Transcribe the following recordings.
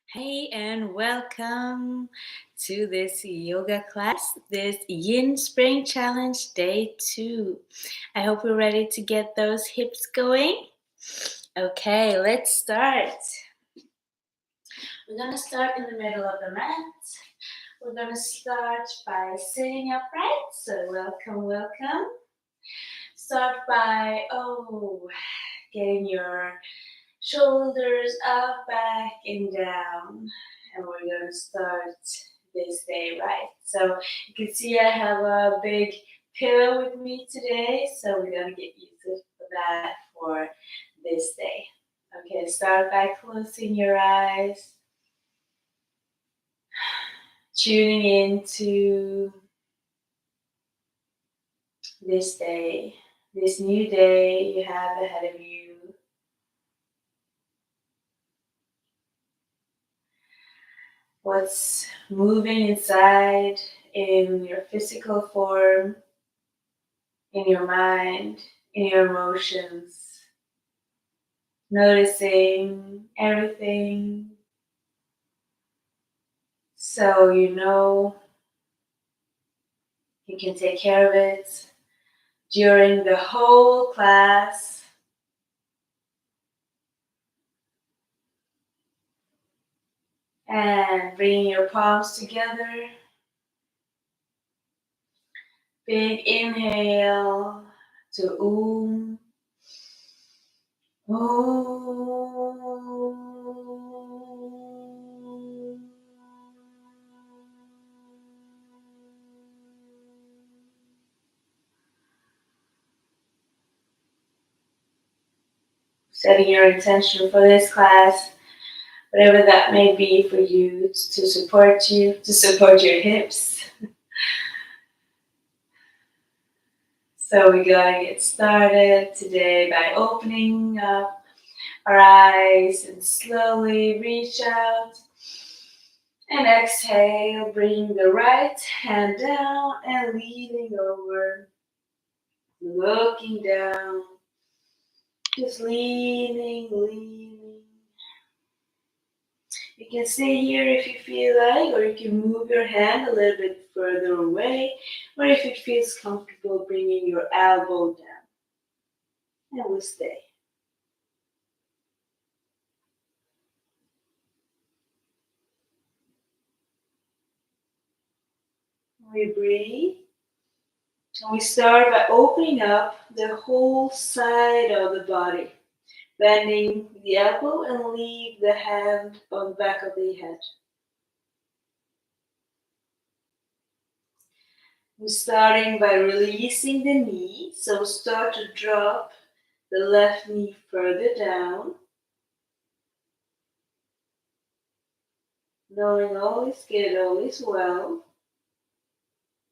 Hey, and welcome to this yoga class, this YIN Spring Challenge Day 2. I hope we're ready to get those hips going. Okay, let's start. We're going to start in the middle of the mat. We're going to start by sitting upright. So, welcome. Start by, getting your shoulders up, back, and down. And we're going to start this day right. So you can see I have a big pillow with me today. So we're going to get used to that for this day. Okay, start by closing your eyes. Tuning into this day, this new day you have ahead of you. What's moving inside in your physical form, in your mind, in your emotions. Noticing everything so you know you can take care of it during the whole class. And bringing your palms together. Big inhale to Om. Setting your intention for this class, whatever that may be for you, to support your hips. So we're going to get started today by opening up our eyes and slowly reach out. And exhale, bring the right hand down and leaning over, looking down, just leaning. You can stay here if you feel like, or you can move your hand a little bit further away, or if it feels comfortable, bringing your elbow down. And we'll stay. We breathe. And we start by opening up the whole side of the body, bending the elbow and leave the hand on the back of the head. We're starting by releasing the knee, so start to drop the left knee further down. Knowing all is good, all is well.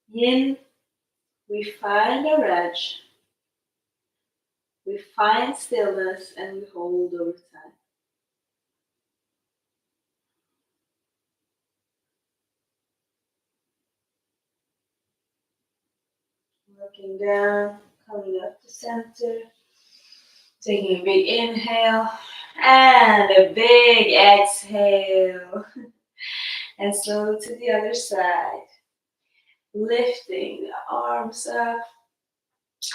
Yin, we find our edge. We find stillness and we hold over time. Looking down, coming up to center. Taking a big inhale and a big exhale. And slow to the other side. Lifting the arms up.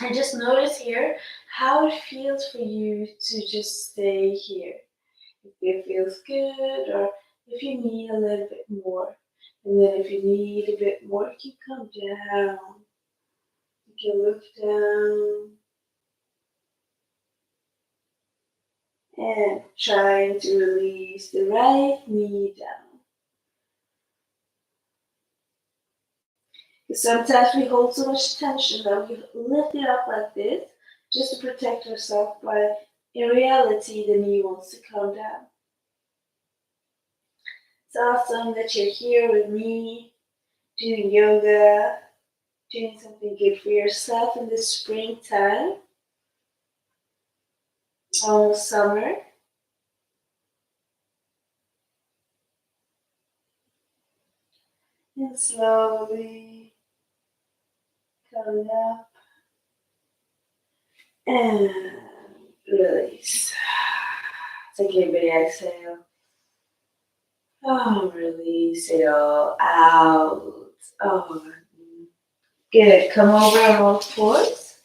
And just notice here how it feels for you to just stay here. If it feels good or if you need a little bit more. And then if you need a bit more, you can come down. You can look down. And trying to release the right knee down. Sometimes we hold so much tension that we lift it up like this just to protect ourselves, but in reality the knee wants to come down. It's awesome that you're here with me, doing yoga, doing something good for yourself in the springtime, almost summer. And slowly coming up and release. Take a big exhale. Oh, release it all out. Oh, good. Come over on all fours.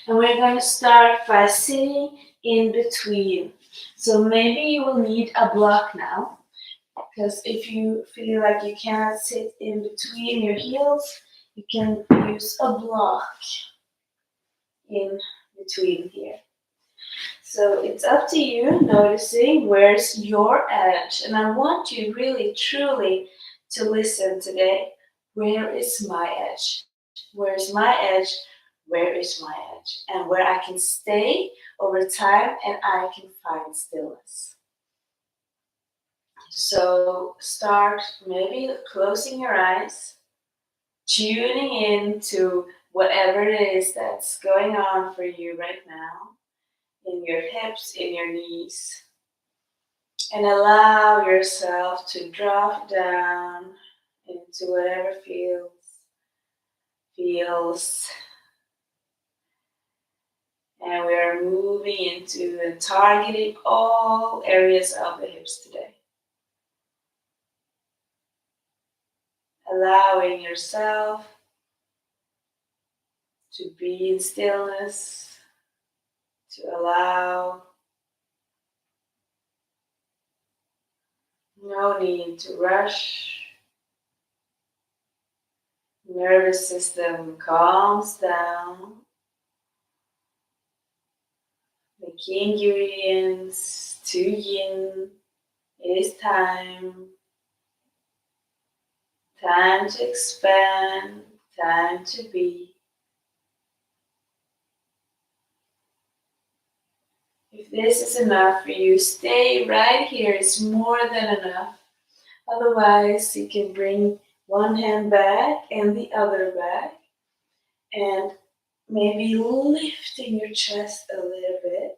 And we're going to start by sitting in between. So maybe you will need a block now. Because if you feel like you cannot sit in between your heels, you can use a block in between here. So it's up to you noticing where's your edge. And I want you really, truly to listen today. Where is my edge? Where's my edge? Where is my edge? And where I can stay over time and I can find stillness. So start maybe closing your eyes, tuning in to whatever it is that's going on for you right now in your hips, in your knees. And allow yourself to drop down into whatever feels. And we are moving into and targeting all areas of the hips today. Allowing yourself to be in stillness, to allow. No need to rush. Nervous system calms down. The key ingredients to yin is time. Time to expand, time to be. If this is enough for you, stay right here. It's more than enough. Otherwise, you can bring one hand back and the other back. And maybe lifting your chest a little bit.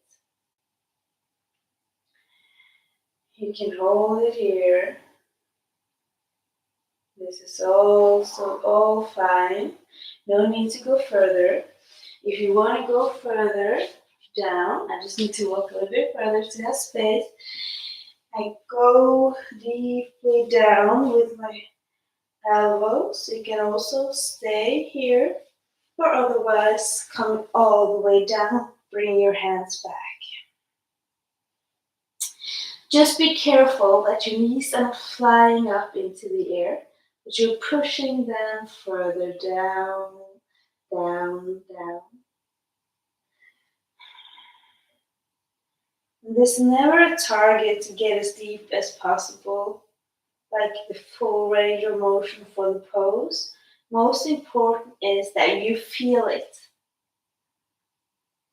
You can hold it here. This is also all fine. No need to go further. If you want to go further down, I just need to walk a little bit further to have space. I go deeply down with my elbows. You can also stay here, or otherwise come all the way down. Bring your hands back. Just be careful that your knees are not flying up into the air, but you're pushing them further down, down, down. There's never a target to get as deep as possible, like the full range of motion for the pose. Most important is that you feel it.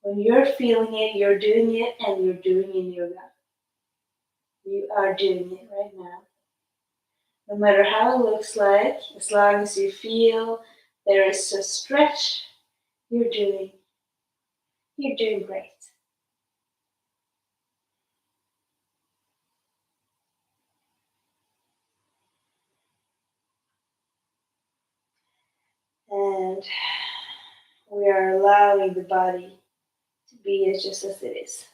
When you're feeling it, you're doing it, and you're doing it in yoga. You are doing it right now. No matter how it looks like, as long as you feel there is a stretch, you're doing great. And we are allowing the body to be just as it is.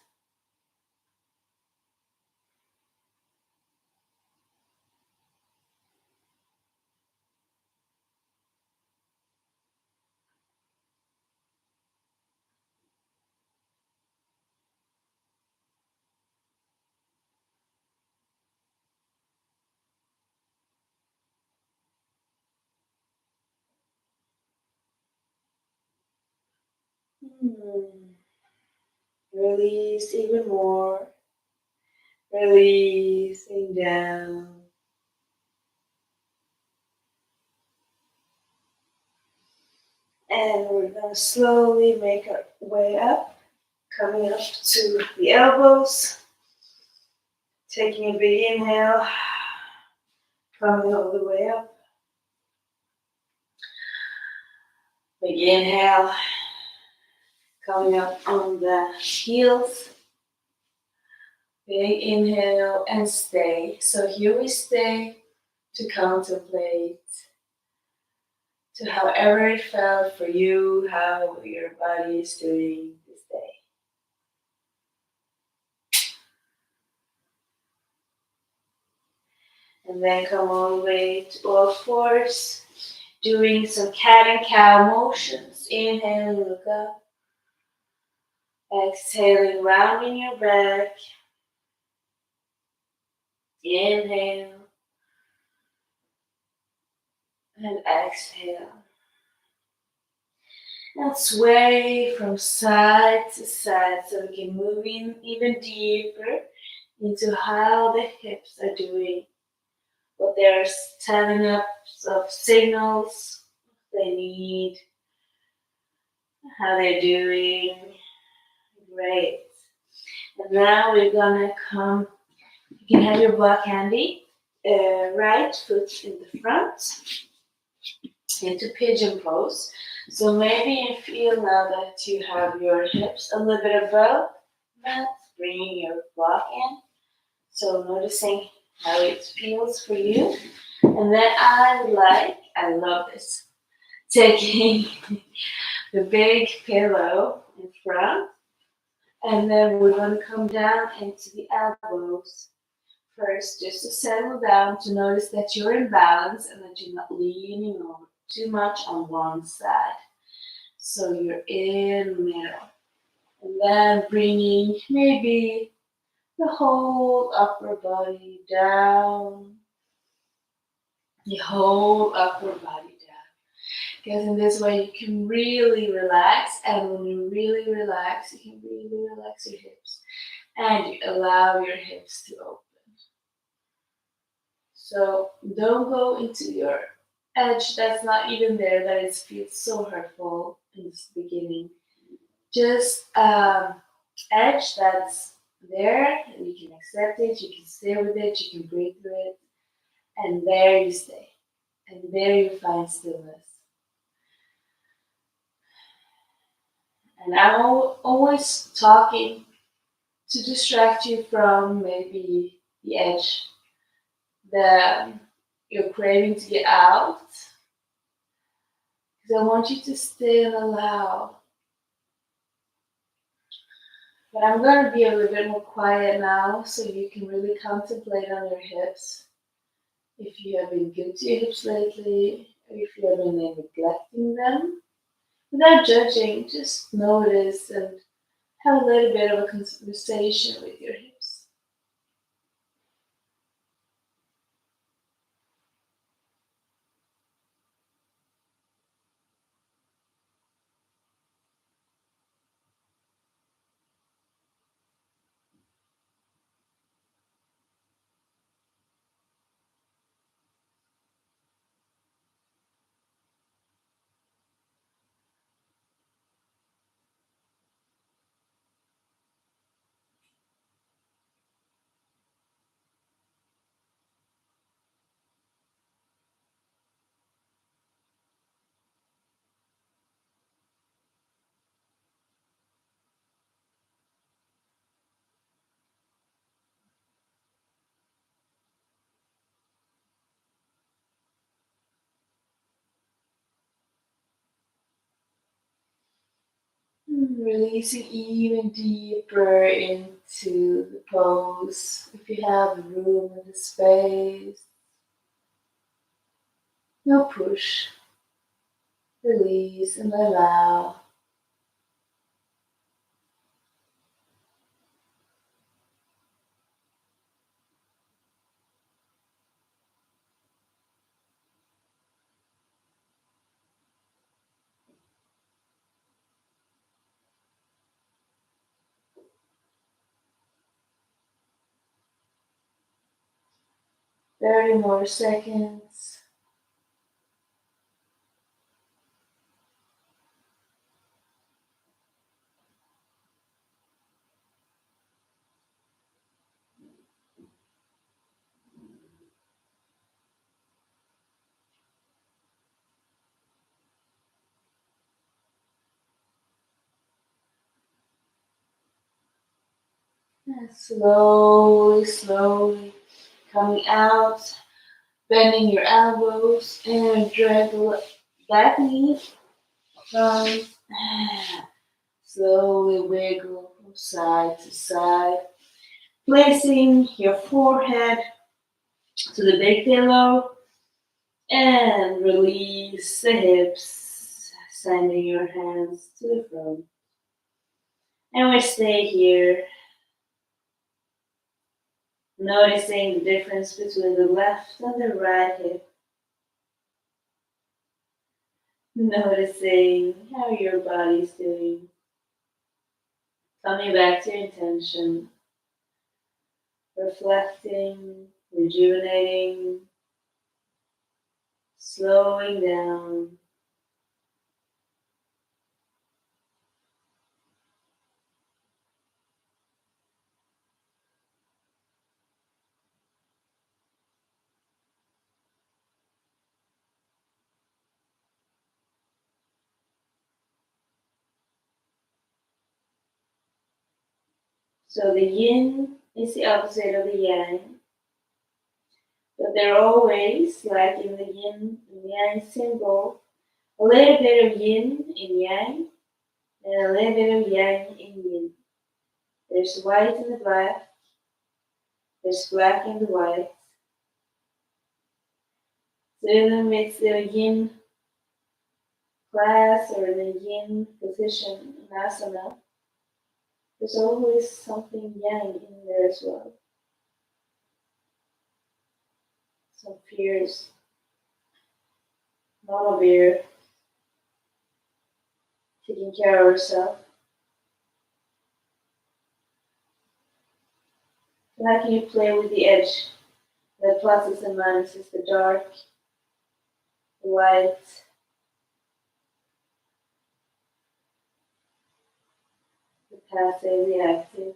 Release even more. Releasing down. And we're going to slowly make our way up, coming up to the elbows. Taking a big inhale, coming all the way up. Big inhale, coming up on the heels. Big inhale and stay. So here we stay to contemplate, to however it felt for you, how your body is doing this day. And then come all the way to all fours, doing some cat and cow motions. Inhaling, look up. Exhaling, rounding your back. Inhale. And exhale. Now sway from side to side so we can move in even deeper into how the hips are doing. What they're telling us of signals they need, how they're doing. Great. And now we're gonna come, you can have your block handy, right foot in the front, into pigeon pose. So maybe you feel now that you have your hips a little bit above that, bringing your block in. So noticing how it feels for you. And then I love this, taking the big pillow in front, and then we're going to come down into the elbows first, just to settle down, to notice that you're in balance and that you're not leaning over too much on one side. So you're in the middle. And then bringing maybe the whole upper body down, the whole upper body down. Because in this way you can really relax, and when you really relax, you can really relax your hips. And you allow your hips to open. So don't go into your edge that's not even there, that it feels so hurtful in this beginning. Just edge that's there, and you can accept it, you can stay with it, you can breathe through it, and there you stay. And there you find stillness. And I'm always talking to distract you from maybe the edge that you're craving to get out. Because I want you to stay and allow. But I'm going to be a little bit more quiet now so you can really contemplate on your hips. If you have been good to your hips lately, or if you have been neglecting them, without judging, just notice and have a little bit of a conversation with your hips. Releasing even deeper into the pose. If you have room in the space, no push. Release and allow. 30 more seconds. And slowly coming out, bending your elbows and drag the back knee from. Slowly wiggle from side to side, placing your forehead to the big pillow and release the hips, sending your hands to the front. And we stay here, noticing the difference between the left and the right hip. Noticing how your body's doing. Coming back to your intention, reflecting, rejuvenating, slowing down. So the yin is the opposite of the yang, but they're always, like in the yin and yang symbol, a little bit of yin in yang and a little bit of yang in yin. There's white in the black, there's black in the white. So even if it's the yin class or the yin position in asana, there's always something yang in there as well. Some fierce, mama bear, taking care of herself. So how can you play with the edge? The pluses and minuses, the dark, the white, the passive, the active.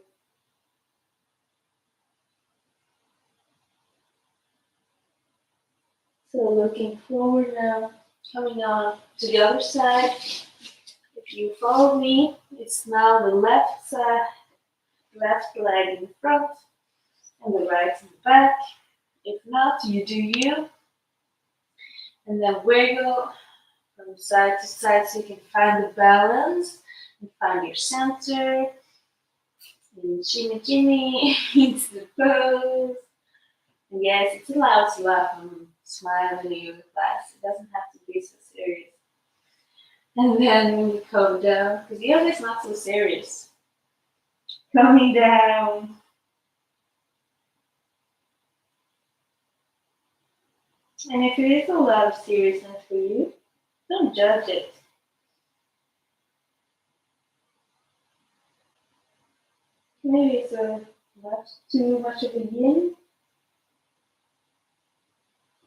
So looking forward now, coming on to the other side. If you follow me, it's now the left side, left leg in the front, and the right in the back. If not, you do you. And then wiggle from side to side so you can find the balance and find your center. And shimmy jimmy into the pose. And yes, it's allowed to laugh and smile in the yoga class. It doesn't have to be so serious. And then we come down, because yoga is not so serious. Coming down. And if it is a lot of seriousness for you, don't judge it. Maybe it's not too much of a yin,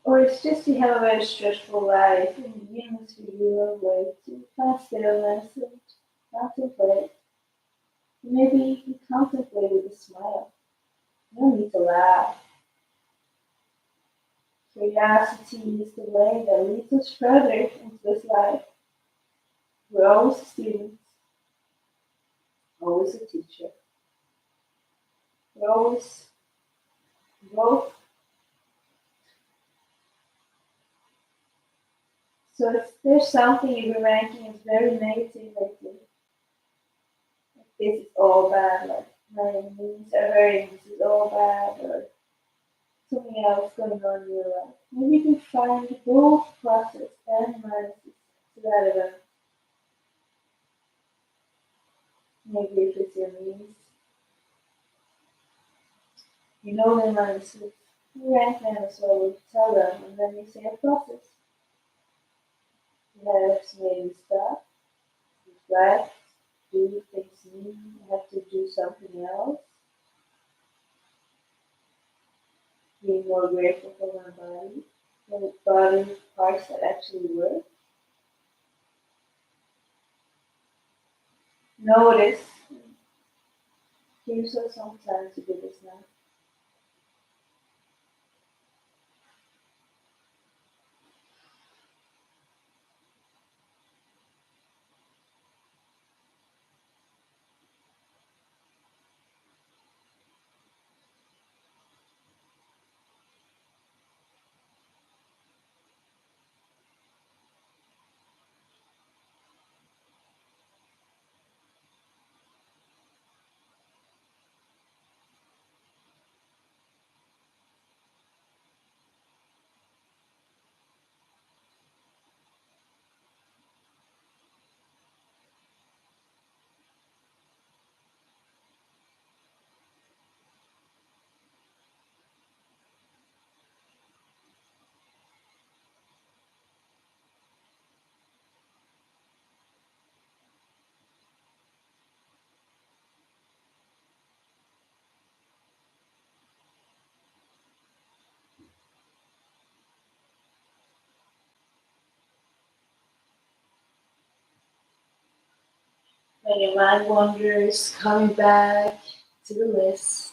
or it's just you have a very stressful life and yin is for you a way to find stillness and contemplate. Maybe you contemplate with a smile. You don't need to laugh. Curiosity is the way that leads us further into this life. We're always students, always a teacher. We're always both. So if there's something you've been ranking as very negative lately, like this is all bad, like my knees are hurting, this is all bad, or something else going on in your life, maybe you can find both pluses and minuses to that event. Maybe if it's your knees, you know the minuses, you rank them as well, you tell them, and then you say a process. You have maybe stop, reflect, do things new, you have to do something else. Being more grateful for my body, for the body parts that actually work. Notice, give yourself some time to do this now. When your mind wanders, coming back to the list.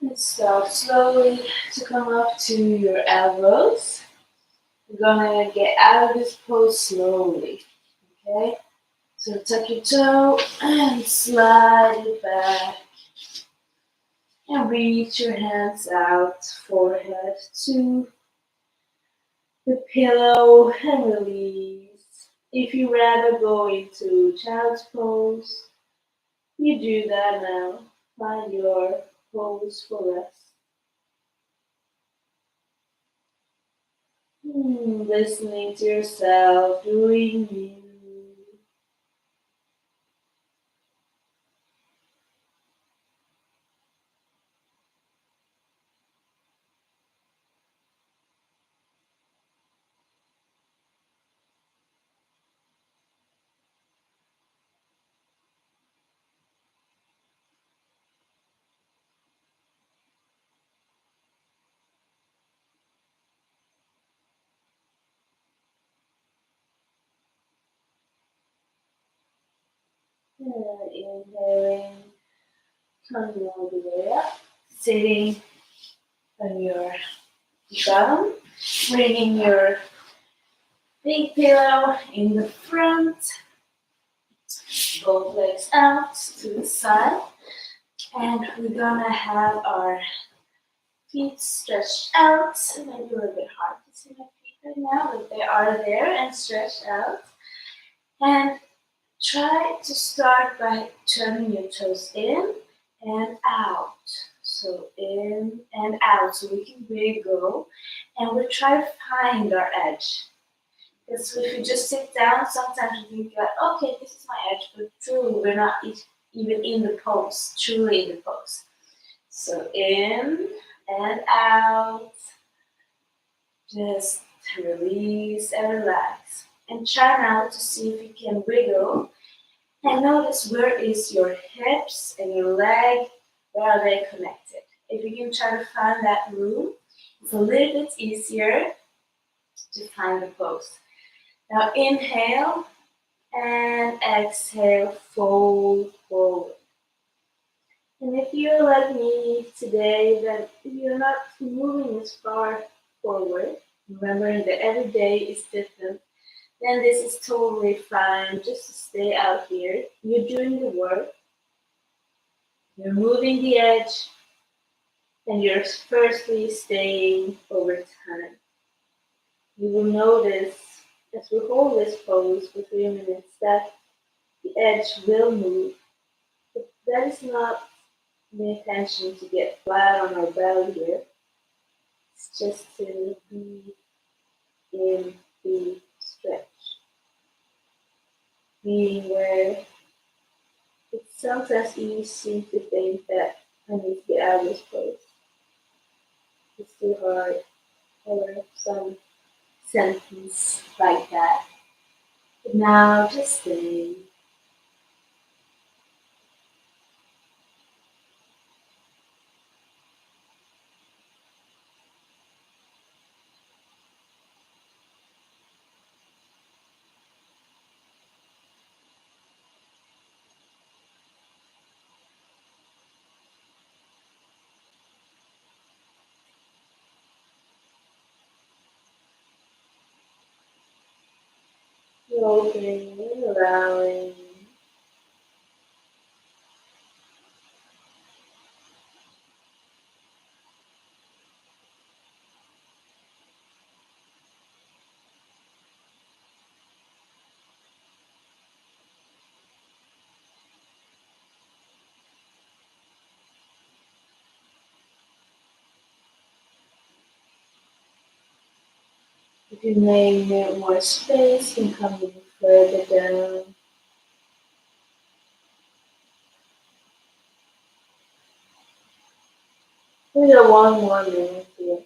And start slowly to come up to your elbows. You're gonna get out of this pose slowly. Okay? So tuck your toe and slide it back. And reach your hands out, forehead to the pillow and release. If you rather go into child's pose, you do that now. Find your pose for rest. Listening to yourself, doing you. And inhaling, coming all the way up. Sitting on your bottom, bringing your big pillow in the front, both legs out to the side, and we're gonna have our feet stretched out. Maybe a little bit hard to see my feet right now, but they are there and stretched out. And try to start by turning your toes in and out. So in and out, so we can wiggle, and we try to find our edge. Because if you just sit down, sometimes you think like, okay, this is my edge, but truly we're not even in the pose, truly in the pose. So in and out, just release and relax. And try now to see if you can wiggle. And notice where is your hips and your leg, where are they connected? If you can try to find that room, it's a little bit easier to find the pose. Now inhale and exhale, fold forward. And if you're like me today, then you're not moving as far forward, remembering that every day is different, then this is totally fine. Just to stay out here. You're doing the work. You're moving the edge, and you're firstly staying over time. You will notice as we hold this pose for 3 minutes that the edge will move. But that is not the intention to get flat on our belly here. It's just to be in the stretch. Being where it's sometimes easy to think that I need to get out of this pose. It's too hard. Or some sentence like that. But now just stay. You're opening and allowing. If you may need more space, you can come even further down. We got one more minute here.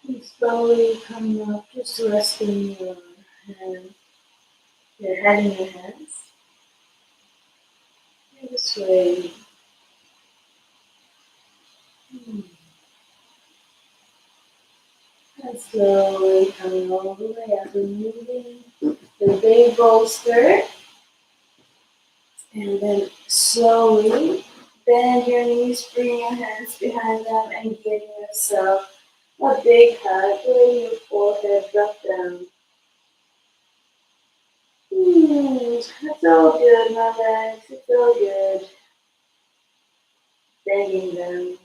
And slowly coming up, just resting hand, your head in your hands. And this way. And slowly coming all the way up, removing the big bolster. And then slowly bend your knees, bring your hands behind them, and give yourself a big hug. Bring your forehead drop down. It's all good, my legs. It's all good. Bending them.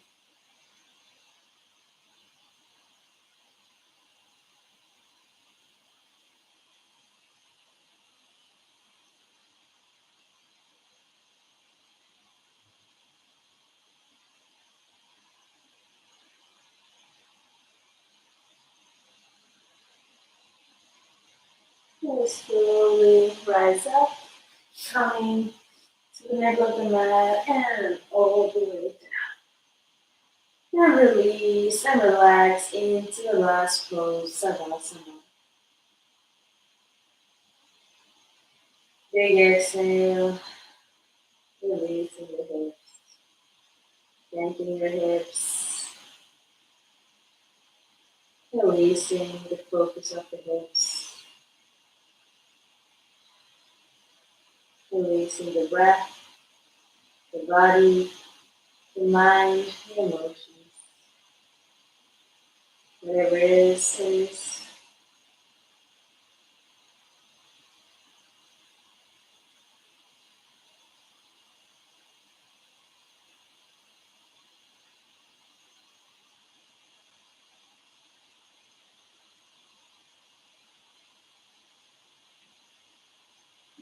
And slowly rise up, coming to the middle of the mat and all the way down. And release and relax into the last pose, Savasana. Big exhale, releasing the hips, bending your hips, releasing the focus of the hips, releasing the breath, the body, the mind, the emotions. Whatever it is.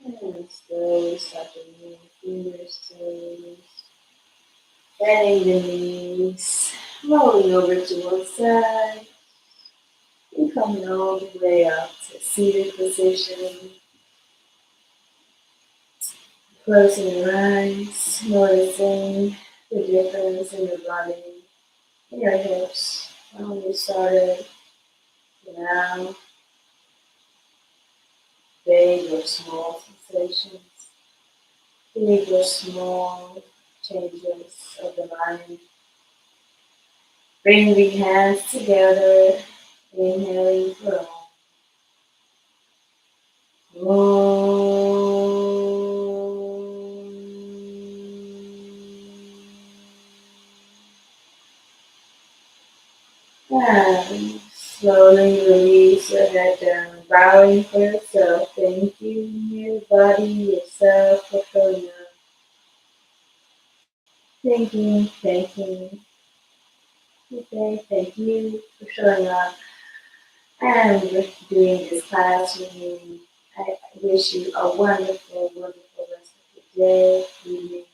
And slowly start to move fingers, toes, bending the knees, rolling over to one side, and coming all the way up to seated position. Closing your eyes, noticing the difference in your body, in your hips, when you started, now, big or small sensations, big or small changes of the mind. Bring the hands together, inhaling for and slowly release your head down, bowing for yourself. Thank you, your body, yourself for showing up. Thank you, thank you. Okay, thank you for showing up and doing this class with me. I wish you a wonderful, wonderful rest of the day, evening,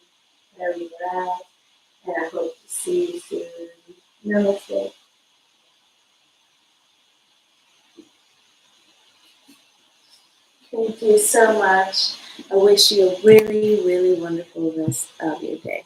wherever you're at, and I hope to see you soon. Namaste. Thank you so much. I wish you a really, really wonderful rest of your day.